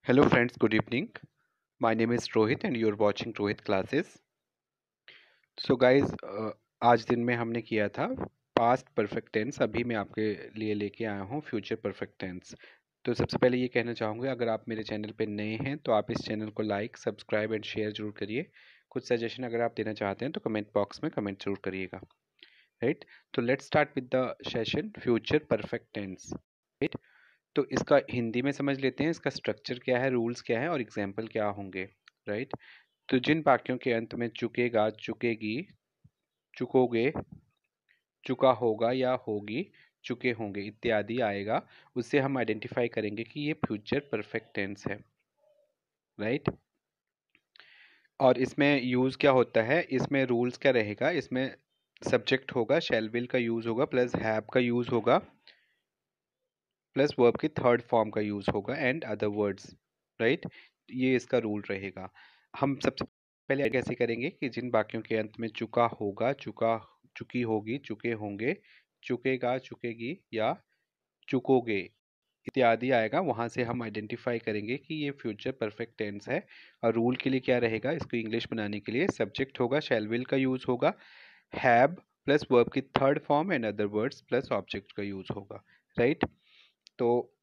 Hello friends, good evening. My name is Rohit and you're watching Rohit Classes. So guys, आज दिन में हमने किया था पास्ट परफेक्ट टेंस। अभी मैं आपके लिए लेके आया हूँ फ्यूचर परफेक्ट टेंस। तो सबसे पहले ये कहना चाहूँगा, अगर आप मेरे चैनल पे नए हैं तो आप इस चैनल को लाइक, सब्सक्राइब एंड शेयर जरूर करिए। कुछ सजेशन अगर आप देना चाहते हैं तो कमेंट बॉक्स में कमेंट जरूर करिएगा। राइट, तो let's start with the session future perfect tense. Right, तो इसका हिंदी में समझ लेते हैं, इसका स्ट्रक्चर क्या है, रूल्स क्या है और एग्जाम्पल क्या होंगे। राइट, तो जिन वाक्यों के अंत में चुकेगा, चुकेगी, चुकोगे, चुका होगा या होगी, चुके होंगे इत्यादि आएगा, उससे हम आइडेंटिफाई करेंगे कि ये फ्यूचर परफेक्ट टेंस है। राइट, और इसमें यूज क्या होता है, इसमें रूल्स क्या रहेगा, इसमें सब्जेक्ट होगा, शैल विल का यूज होगा, प्लस हैव का यूज होगा, प्लस वर्ब की थर्ड फॉर्म का यूज होगा एंड अदर वर्ड्स। राइट, ये इसका रूल रहेगा। हम सबसे पहले कैसे करेंगे कि जिन वाक्यों के अंत में चुका होगा, चुका, चुकी होगी, चुके होंगे, चुकेगा, चुकेगी या चुकोगे इत्यादि आएगा, वहां से हम आइडेंटिफाई करेंगे कि ये फ्यूचर परफेक्ट टेंस है। और रूल के लिए क्या रहेगा, इसको इंग्लिश बनाने के लिए सब्जेक्ट होगा, शैल विल का यूज होगा, हैव प्लस वर्ब की third form and other words plus object का यूज होगा। राइट, तो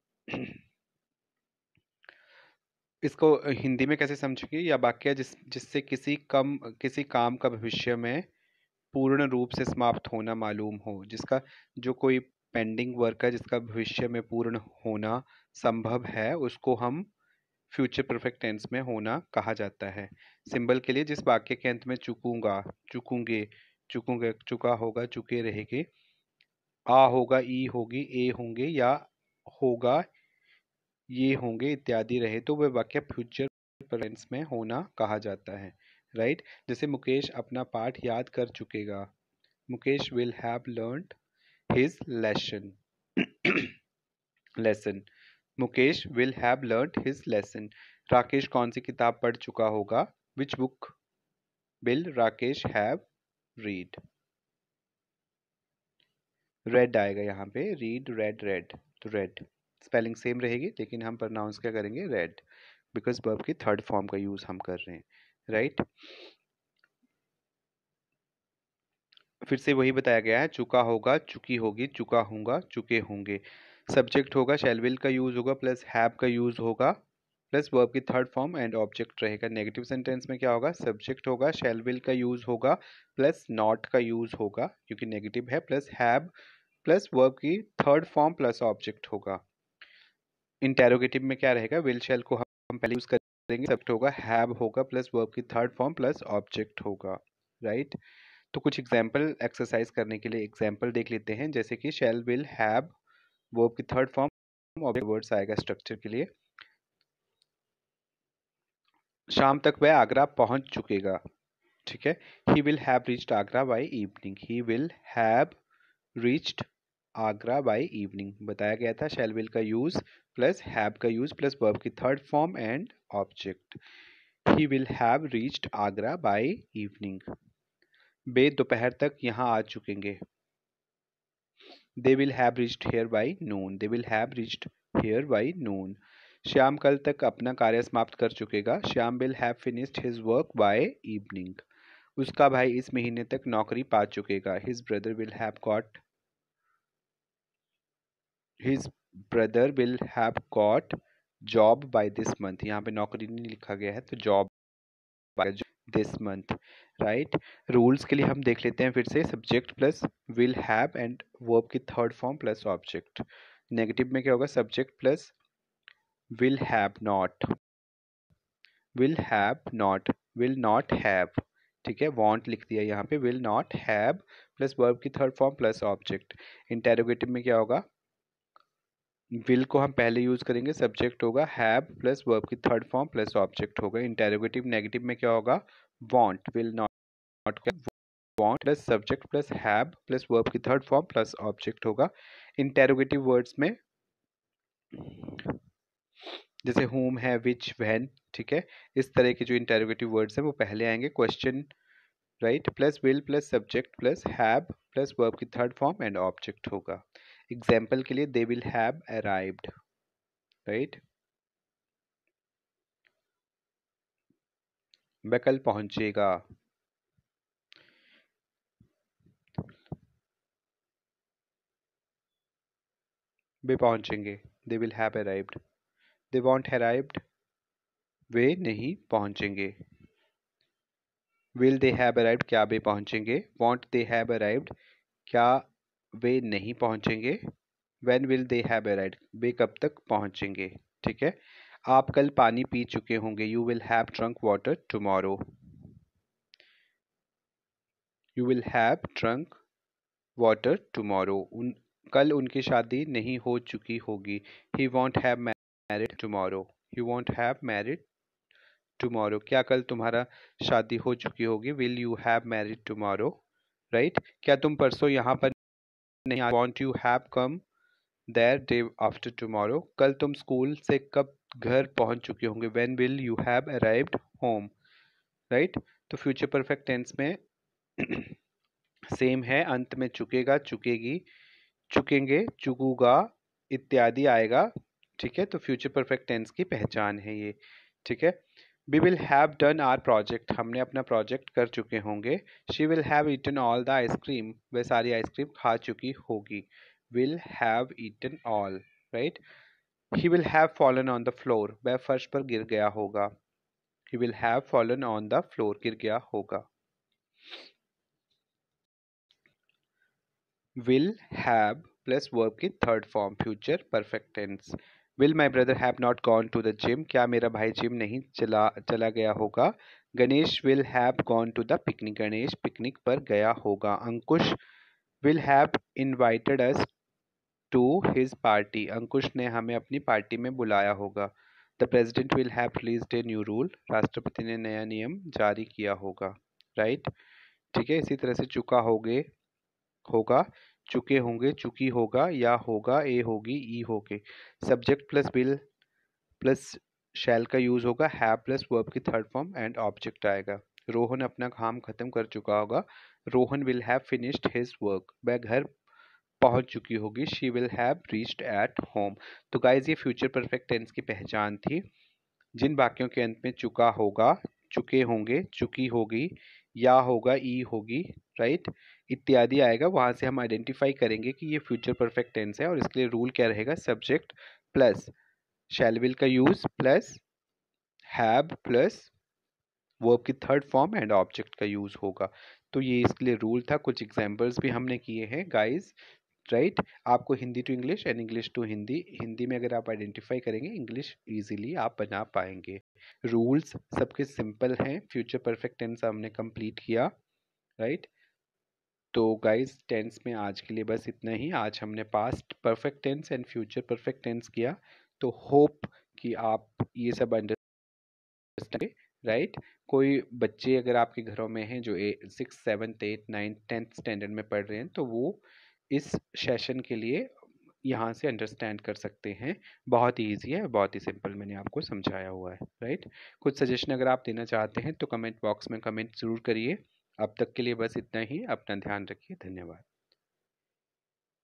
इसको हिंदी में कैसे समझेंगे, या वाक्य जिससे किसी काम का भविष्य में पूर्ण रूप से समाप्त होना मालूम हो, जिसका जो कोई पेंडिंग वर्क है जिसका भविष्य में पूर्ण होना संभव है, उसको हम फ्यूचर परफेक्ट टेंस में होना कहा जाता है। सिंबल के लिए, जिस वाक्य के अंत में चुकूंगा, चुकूंगे, चुकूंगे, चुका होगा, चुके रहेंगे, आ होगा, ई होगी, ए होंगे या होगा, ये होंगे इत्यादि रहे, तो वह वाक्य फ्यूचर टेंस में होना कहा जाता है। राइट, जैसे मुकेश अपना पाठ याद कर चुकेगा, Mukesh will have learned his lesson. Lesson, Mukesh will have learned his lesson. Rakesh कौन सी किताब पढ़ चुका होगा, which book will Rakesh have read. Read आएगा यहाँ पे, रीड, रेड, रेड, तो रेड स्पेलिंग सेम रहेगी लेकिन हम प्रोनाउंस क्या करेंगे, रेड, बिकॉज वर्ब की थर्ड फॉर्म का यूज हम कर रहे हैं। राइट, फिर से वही बताया गया है, चुका होगा, चुकी होगी, चुका होगा, चुके होंगे। सब्जेक्ट होगा, शैल विल का यूज होगा, प्लस हैव का यूज होगा, प्लस वर्ब की थर्ड फॉर्म एंड ऑब्जेक्ट रहेगा। नेगेटिव सेंटेंस में क्या होगा, सब्जेक्ट होगा, शैल विल का यूज होगा, प्लस नॉट का यूज होगा क्योंकि नेगेटिव है, प्लस हैव प्लस वर्ब की थर्ड फॉर्म प्लस ऑब्जेक्ट होगा। इंटेरोगेटिव में क्या रहेगा, विल शैल को हम पहले यूज करेंगे, सब्जेक्ट होगा, हैव होगा, प्लस वर्ब की थर्ड फॉर्म प्लस ऑब्जेक्ट होगा। राइट, तो कुछ एग्जाम्पल एक्सरसाइज करने के लिए एग्जाम्पल देख लेते हैं, जैसे कि शैल विल हैव वर्ब की थर्ड फॉर्म ऑब्जेक्ट वर्ड्स आएगा स्ट्रक्चर के लिए। शाम तक वह आगरा पहुंच चुकेगा, ठीक है। He will have reached Agra by evening, he will have reached Agra by evening बताया गया था। शैल विल का यूज प्लस हैव का यूज प्लस वर्ब की third form and object. He will have reached Agra by evening. वे दोपहर तक यहाँ आ चुकेंगे, they will have reached here by noon, they will have reached here by noon. Shyam कल तक अपना कार्य समाप्त कर चुकेगा, Shyam will have finished his work by evening. उसका भाई इस महीने तक नौकरी पा चुकेगा, his brother will have got, his brother will have got job by this month. यहाँ पे नौकरी नहीं लिखा गया है तो job by this month. Right, rules के लिए हम देख लेते हैं फिर से, subject plus will have and verb की third form plus object. Negative में क्या होगा, subject plus will have not, will have not, will not have, ठीक है, वांट लिख दिया यहाँ पे, will not have plus verb की third form plus object. Interrogative में क्या होगा, विल को हम पहले यूज करेंगे, सब्जेक्ट होगा, हैव प्लस वर्ब की थर्ड फॉर्म प्लस ऑब्जेक्ट होगा। इंटेरोगेटिव नेगेटिव में क्या होगा, want, will not, want plus subject plus have plus verb की थर्ड फॉर्म प्लस ऑब्जेक्ट होगा। इंटेरोगेटिव वर्ड्स में जैसे होम है, विच, व्हेन, ठीक है, इस तरह के जो इंटेरोगेटिव वर्ड्स हैं वो पहले आएंगे। Question, right, plus will plus subject plus have plus verb की थर्ड फॉर्म एंड ऑब्जेक्ट होगा। एग्जाम्पल के लिए, they will have arrived, right, वह कल पहुंचेगा। वे पहुंचेंगे। They will have arrived. They won't arrived. वे नहीं पहुंचेंगे। विल दे हैव अराइव्ड, क्या वे पहुंचेंगे। वॉन्ट दे हैव अराइव्ड, क्या वे नहीं पहुंचेंगे। When will they have arrived, वे कब तक पहुंचेंगे। ठीक है। आप कल पानी पी चुके होंगे। You will have drunk water tomorrow. You will have drunk water tomorrow. कल उनकी शादी नहीं हो चुकी होगी। He won't have married tomorrow. He won't have married tomorrow, क्या कल तुम्हारा शादी हो चुकी होगी। Will you have married tomorrow. Right. क्या तुम परसों यहाँ पर नहीं। Won't you have come there day after tomorrow. कल तुम स्कूल से कब घर पहुंच चुके होंगे। When will you have arrived home. Right. तो फ्यूचर परफेक्ट टेंस में सेम है, अंत में चुकेगा, चुकेगी, चुकेंगे, चुकूगा इत्यादि आएगा। ठीक है। तो फ्यूचर परफेक्ट टेंस की पहचान है ये। ठीक है। We will have done our project, हमने अपना प्रोजेक्ट कर चुके होंगे। She will have eaten all the ice cream, वह सारी आइसक्रीम खा चुकी होगी। Will have eaten all. Right. He will have fallen on the floor, वह फर्श पर गिर गया होगा। He will have fallen on the floor, गिर गया होगा। विल हैव प्लस वर्ब की third form future perfect tense. Will my brother have not gone to the gym, क्या मेरा भाई जिम नहीं चला गया होगा। Ganesh will have gone to the picnic, Ganesh picnic पर गया होगा। Ankush will have invited us to his party, Ankush ने हमें अपनी पार्टी में बुलाया होगा। The president will have released a new rule, राष्ट्रपति ने नया नियम जारी किया होगा। राइट। ठीक है। इसी तरह से चुका होगा, चुके होंगे, चुकी होगा, या होगा, ए होगी, ई होगे। सब्जेक्ट प्लस विल प्लस शैल का यूज होगा। हैव प्लस वर्ब की थर्ड फॉर्म एंड ऑब्जेक्ट आएगा। रोहन अपना काम खत्म कर चुका होगा। Rohan will have finished his work, वह घर पहुंच चुकी होगी। She will have reached at home. तो गाइज ये फ्यूचर परफेक्ट टेंस की पहचान थी। जिन वाक्यों के अंत में चुका होगा, चुके होंगे, चुकी होगी, या होगा, ई होगी, राइट, इत्यादि आएगा, वहां से हम आइडेंटिफाई करेंगे कि ये फ्यूचर परफेक्ट टेंस है। और इसके लिए रूल क्या रहेगा। सब्जेक्ट प्लस शैल विल का use plus have plus verb की थर्ड फॉर्म एंड ऑब्जेक्ट का यूज होगा। तो ये इसके लिए रूल था। कुछ एग्जाम्पल्स भी हमने किए हैं गाइज। राइट। आपको Hindi to English and English to Hindi, Hindi में अगर आप आइडेंटिफाई करेंगे, इंग्लिश इजीली आप बना पाएंगे। रूल्स सबके सिंपल हैं। फ्यूचर परफेक्ट टेंस हमने कंप्लीट किया। राइट। तो गाइस टेंस में आज के लिए बस इतना ही। आज हमने past perfect tense and future perfect tense किया। तो होप कि आप ये सब अंडरस्टैंड। राइट। कोई बच्चे अगर आपके घरों में हैं जो 6, 7, 8, 9, 10th स्टैंडर्ड में पढ़ रहे हैं, तो वो इस सेशन के लिए यहाँ से अंडरस्टैंड कर सकते हैं। बहुत ही ईजी है, बहुत ही सिंपल मैंने आपको समझाया हुआ है। राइट। कुछ सजेशन अगर आप देना चाहते हैं तो कमेंट बॉक्स में कमेंट ज़रूर करिए। अब तक के लिए बस इतना ही। अपना ध्यान रखिए। धन्यवाद।